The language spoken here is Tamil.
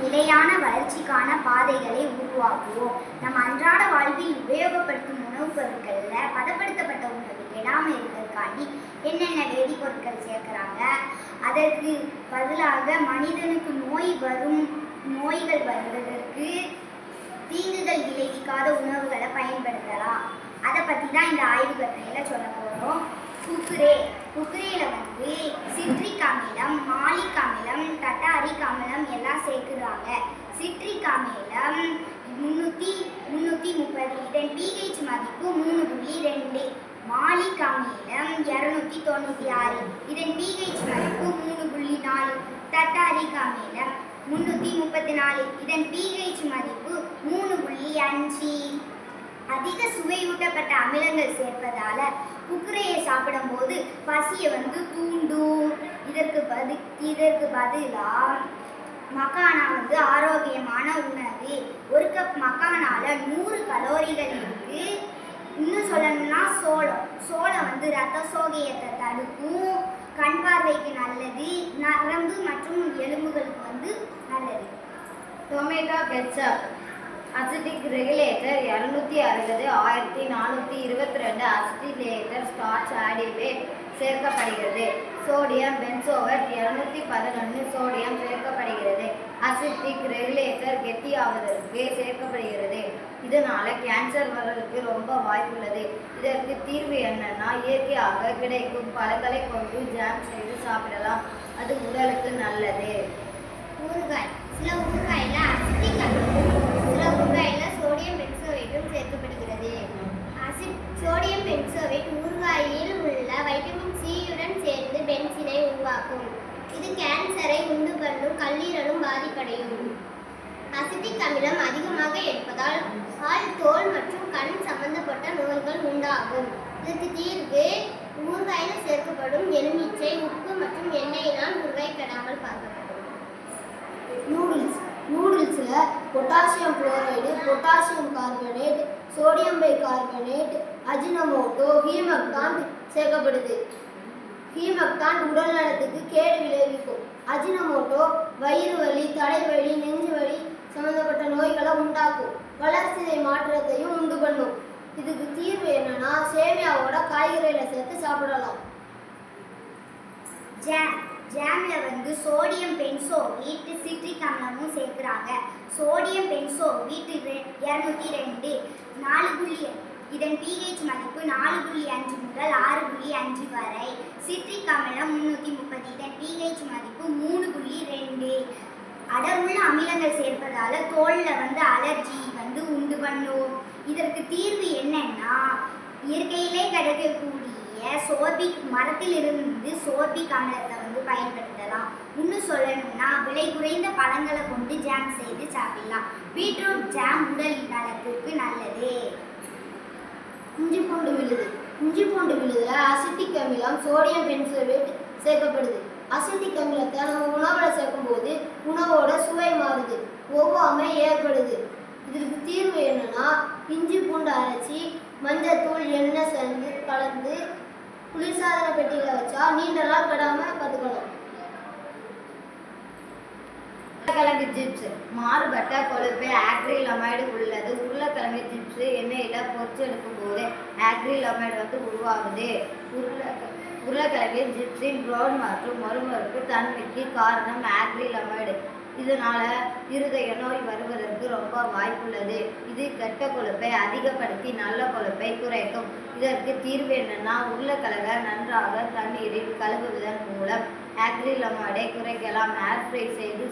நிலையான வளர்ச்சிக்கான பாதைகளை உருவாக்குவோம். நம் அன்றாட வாழ்வில் உபயோகப்படுத்தும் உணவுப் பொருட்கள்ல பதப்படுத்தப்பட்ட உணவு கெடாமல் இருக்கிறதுக்காண்டி என்னென்ன வேதிப்பொருட்கள் சேர்க்கிறாங்க, அதற்கு பதிலாக மனிதனுக்கு நோய்கள் வருவதற்கு தீங்குகள் விளைவிக்காத உணவுகளை பயன்படுத்தலாம். அதை பற்றி தான் இந்த ஆய்வு கட்டுரையில் சொல்ல போகிறோம். குக்குரேல சிட்ரிக் அமிலம், மாலிக் அமிலம், டட்டாரிக் அமிலம் எல்லாம் சேர்க்குறாங்க. சிட்ரிக் அமிலம் 330, இதன் pH மதிப்பு 3.2. மாலிக் அமிலம் 296, இதன் pH மதிப்பு 3.4. டட்டாரிக் அமிலம் 334, இதன் pH மதிப்பு 3.5. அதிக சுவையூட்டப்பட்ட அமிலங்கள் சேர்ப்பதால குக்குரேயை சாப்பிடும்போது பசியை தூண்டும். இதற்கு பதிலாக மக்கானா ஆரோக்கியமான உணவு. ஒரு கப் மக்கானால 100 கலோரிகள் இருக்கு. இன்னும் சொல்லணும்னா சோளம் ரத்த சோகையத்தை தடுக்கும், கண் பார்வைக்கு நல்லது, நரம்பு மற்றும் எலும்புகளுக்கு நல்லது. டொமேட்டோ கெச்சப் அசிட்டிக் ரெகுலேட்டர் 260, 1422 அசிட்டிலேட்டர் ஸ்டார்ச் ஆடிவேட் சேர்க்கப்படுகிறது. சோடியம் பென்சோவேட் 211 சோடியம் சேர்க்கப்படுகிறது. அசிட்டிக் ரெகுலேட்டர் கெட்டியாவதற்கு சேர்க்கப்படுகிறது. இதனால கேன்சர் வர்றதுக்கு ரொம்ப வாய்ப்புள்ளது. இதற்கு தீர்வு என்னன்னா, இயற்கையாக கிடைக்கும் பழங்களை கொண்டு ஜாம் செய்து சாப்பிடலாம். அது உடலுக்கு நல்லது. ஊறுகாய். சில ஊறுகாயில அசிட்டிக் அமிலமும் சில ஊறுகாயில சோடியம் பென்சோவேட்டும் சேர்க்கப்படுகிறது. சோடியம் பென்சோவேட் ஊறுகாயில் உள்ள வைட்டமின் சியுடன் சேர்ந்து பென்சினை உருவாக்கும். இது கேன்சரை உண்டு பண்ணும், கல்லீரலும் பாதிப்படையும். அசிட்டிக் அமிலம் அதிகமாக எடுப்பதால் தோல் மற்றும் கண் சம்பந்தப்பட்ட நோய்கள் உண்டாகும். இதற்கு தீர்வு ஊறுகாயில் சேர்க்கப்படும் எலுமிச்சை, உப்பு மற்றும் எண்ணெயினால் ஊறுகாய் கெடாமல் பார்க்கப்படும். நூடுல்ஸில் potassium chloride, potassium carbonate, sodium bicarbonate, Ajinomoto, humectant சேர்க்கப்படுது. ஹீமக்டாண்ட் உடல் நலத்துக்கு கேடு விளைவிக்கும். அஜினமோட்டோ வயிறு வலி, தலைவலி, நெஞ்சு வலி சம்பந்தப்பட்ட நோய்களை உண்டாக்கும். வளர்சிதை மாற்றத்தையும் உண்டு பண்ணும். இதுக்கு தீர்வு என்னன்னா, சேமியாவோட காய்கறிகளை சேர்த்து சாப்பிடலாம். ஜாம்ல சோடியம் பென்சோவேட், சிட்ரிக் அமிலமும் சேர்க்குறாங்க. Sodium benzoate 202, 4. இதன் pH மதிப்பு 4.5 முதல் 6.5 வரை. சிட்ரிக் அமிலம் 330, இதன் pH மதிப்பு 3.2. அடர்வுள்ள அமிலங்கள் சேர்ப்பதால தோல்ல அலர்ஜி உண்டு பண்ணும். இதற்கு தீர்வு என்னன்னா, இயற்கையிலே கிடைக்கக்கூடிய சோர்பிக் மரத்திலிருந்து சோர்பிக் அமிலத்தை பயன்படுத்தலாம். இன்னும் சொல்லணும்னா, விலை குறைந்த பழங்களை கொண்டு ஜாம் செய்து சாப்பிடலாம். பீட்ரூட் ஜாம் உடல் நலத்திற்கு நல்லது. இஞ்சி பூண்டு விழுதுல அசிட்டிக் அமிலம், சோடியம் பென்சோவேட் சேர்க்கப்படுது. அசிட்டிக் அமிலத்தை நம்ம உணவில் சேர்க்கும்போது உணவோட சுவை மாறுது, ஒவ்வாமை ஏற்படுது. இதற்கு தீர்வு என்னன்னா, இஞ்சி பூண்டு அரைச்சி மஞ்சத்தூள், எண்ணெய் சேர்ந்து கலந்து குளிர்சாதன பெட்டியில் வச்சா நீண்ட நாள் கெடாமல் பார்த்துக்கணும். உருளைக்கிழங்கு சிப்ஸ் மாறுபட்ட கொழுப்பு ஆக்ரிலமைடு உள்ளது. உருளைக்கிழங்கு சிப்ஸ் எண்ணெயில் பொறிச்சு எடுக்கும்போது ஆக்ரிலமைடு உருவாகுது. உருளைக்கிழங்கு சிப்ஸின் ப்ரௌன் மற்றும் மொறுமொறுப்பு தன்மைக்கு காரணம் ஆக்ரிலமைடு. இதனால இருதய நோய் வருவதற்கு ரொம்ப வாய்ப்புள்ளது. இது கெட்ட கொழுப்பை அதிகப்படுத்தி நல்ல கொழுப்பை குறைக்கும். இதற்கு தீர்வு என்னன்னா, உருளைக்கிழங்கை நன்றாக தண்ணீரில் கழுவுவதன் மூலம் ஆக்ரிலமைடை குறைக்கலாம். ஏர் ஃப்ரை செய்து